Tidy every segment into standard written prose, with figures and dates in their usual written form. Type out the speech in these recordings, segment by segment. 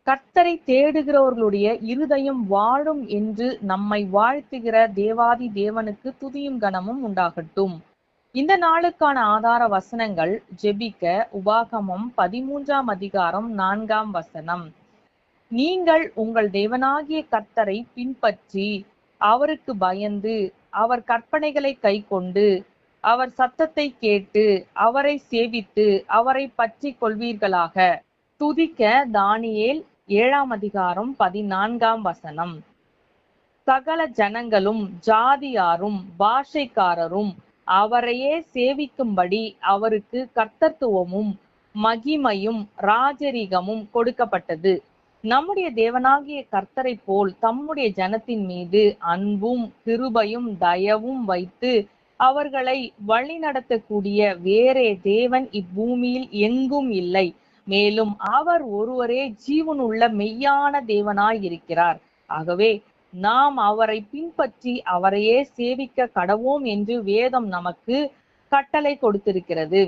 கர்த்தரை தேடுகிறவர்களுடைய இருதயம் வாழும் என்று நம்மை வாழ்த்துகிற தேவாதி தேவனுக்கு துதியும் கனமும் உண்டாகட்டும். இந்த நாளுக்கான ஆதார வசனங்கள் ஜெபிக்க உபாகமம் 13ஆம் அதிகாரம் 4ஆம் வசனம். நீங்கள் உங்கள் தேவனாகிய கர்த்தரை பின்பற்றி அவருக்கு பயந்து அவர் கற்பனைகளை கைக்கொண்டு அவர் சத்தத்தை கேட்டு அவரை சேவித்து அவரை பற்றி கொள்வீர்களாக. துதிக்க தானியேல் 7ஆம் அதிகாரம் 14ஆம் வசனம். சகல ஜனங்களும் ஜாதியாரும் பாஷைக்காரரும் அவரையே சேவிக்கும்படி அவருக்கு கர்த்தத்துவமும் மகிமையும் ராஜரிகமும் கொடுக்கப்பட்டது. நம்முடைய தேவனாகிய கர்த்தரை போல் தம்முடைய ஜனத்தின் மீது அன்பும் கிருபையும் தயவும் வைத்து அவர்களை வழிநடத்தக்கூடிய வேறே தேவன் இப்பூமியில் எங்கும் இல்லை. மேலும் அவர் ஒருவரே ஜீவனுள்ள மெய்யான தேவனாய் இருக்கிறார். ஆகவே நாம் அவரை பின்பற்றி அவரையே சேவிக்க கடவோம் என்று வேதம் நமக்கு கட்டளை கொடுத்திருக்கிறது.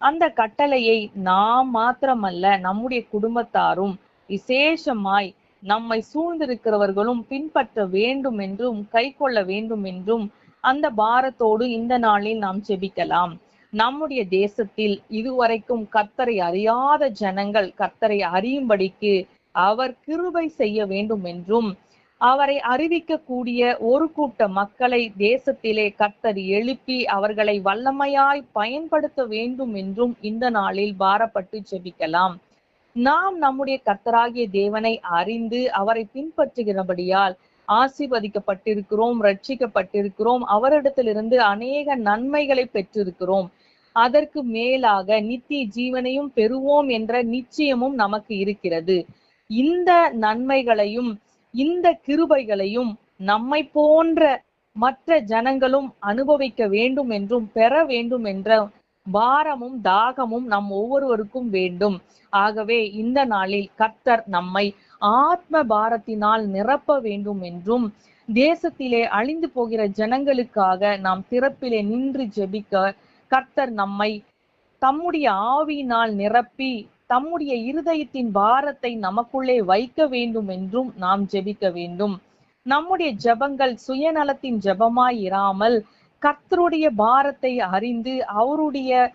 அந்த கட்டளையை நாம் மாத்திரமல்ல, நம்முடைய குடும்பத்தாரும் விசேஷமாய் நம்மை சூழ்ந்திருக்கிறவர்களும் பின்பற்ற வேண்டும் என்றும் கைக்கொள்ள வேண்டும் என்றும் அந்த பாரத்தோடு இந்த நாளில் நாம் ஜெபிக்கலாம். நம்முடைய தேசத்தில் இதுவரைக்கும் கர்த்தரை அறியாத ஜனங்கள் கர்த்தரை அறியும்படிக்கு அவர் கிருபை செய்ய வேண்டும் என்றும் அவரை அறிவிக்கக்கூடிய ஒரு கூட்ட மக்களை தேசத்திலே கர்த்தர் எழுப்பி அவர்களை வல்லமையாய் பயன்படுத்த வேண்டும் என்றும் இந்த நாளில் பாரப்பட்டு ஜெபிக்கலாம். நாம் நம்முடைய கர்த்தராகிய தேவனை அறிந்து அவரை பின்பற்றுகிறபடியால் ஆசீர்வதிக்கப்பட்டிருக்கிறோம், ரட்சிக்கப்பட்டிருக்கிறோம், அவரிடத்திலிருந்து அநேக நன்மைகளை பெற்றிருக்கிறோம். அதற்கு மேலாக நித்திய ஜீவனையும் பெறுவோம் என்ற நிச்சயமும் நமக்கு இருக்கிறது. இந்த நன்மைகளையும் இந்த கிருபைகளையும் நம்மை போன்ற மற்ற ஜனங்களும் அனுபவிக்க வேண்டும் என்றும் பெற வேண்டும் என்ற பாரமும் தாகமும் நம் ஒவ்வொருவருக்கும் வேண்டும். ஆகவே இந்த நாளில் கர்த்தர் நம்மை ஆத்ம பாரத்தினால் நிரப்ப வேண்டும் என்றும் தேசத்திலே அழிந்து போகிற ஜனங்களுக்காக நாம் திறப்பிலே நின்று ஜெபிக்க கர்த்தர் நம்மை தம்முடைய ஆவியினால் நிரப்பி தம்முடைய இருதயத்தின் பாரத்தை நமக்குள்ளே வைக்க வேண்டும் என்றும் நாம் ஜெபிக்க வேண்டும். நம்முடைய ஜெபங்கள் சுயநலத்தின் ஜெபமாய் இராமல் கர்த்தருடைய பாரத்தை அறிந்து அவருடைய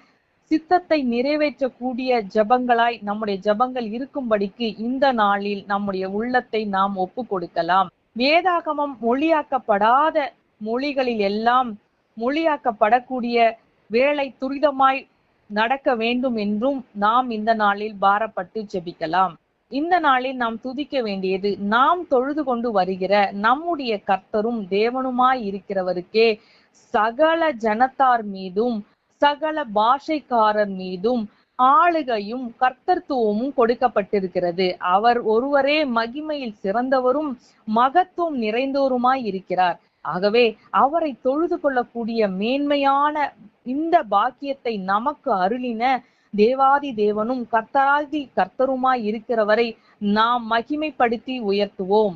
சித்தத்தை நிறைவேற்றக்கூடிய ஜெபங்களாய் நம்முடைய ஜெபங்கள் இருக்கும்படிக்கு இந்த நாளில் நம்முடைய உள்ளத்தை நாம் ஒப்பு கொடுக்கலாம். வேதாகமம் மொழியாக்கப்படாத மொழிகளில் எல்லாம் மொழியாக்கப்படக்கூடிய வேலை துரிதமாய் நடக்க வேண்டும் என்றும் நாம் இந்த நாளில் பாரப்பட்டு ஜெபிக்கலாம். இந்த நாளில் நாம் துதிக்க வேண்டியது, நாம் தொழுது கொண்டு வருகிற நம்முடைய கர்த்தரும் தேவனுமாய் இருக்கிறவருக்கே சகல ஜனத்தார் மீதும் சகல பாஷைக்காரர் மீதும் ஆளுகையும் கர்த்தத்துவமும் கொடுக்கப்பட்டிருக்கிறது. அவர் ஒருவரே மகிமையில் சிறந்தவரும் மகத்துவம் நிறைந்தவருமாய் இருக்கிறார். ஆகவே அவரை தொழுது கொள்ளக்கூடிய மேன்மையான இந்த பாக்கியத்தை நமக்கு அருளின தேவாதி தேவனும் கர்த்தராகி கர்த்தருமாய் இருக்கிறவரை நாம் மகிமைப்படுத்தி உயர்த்துவோம்.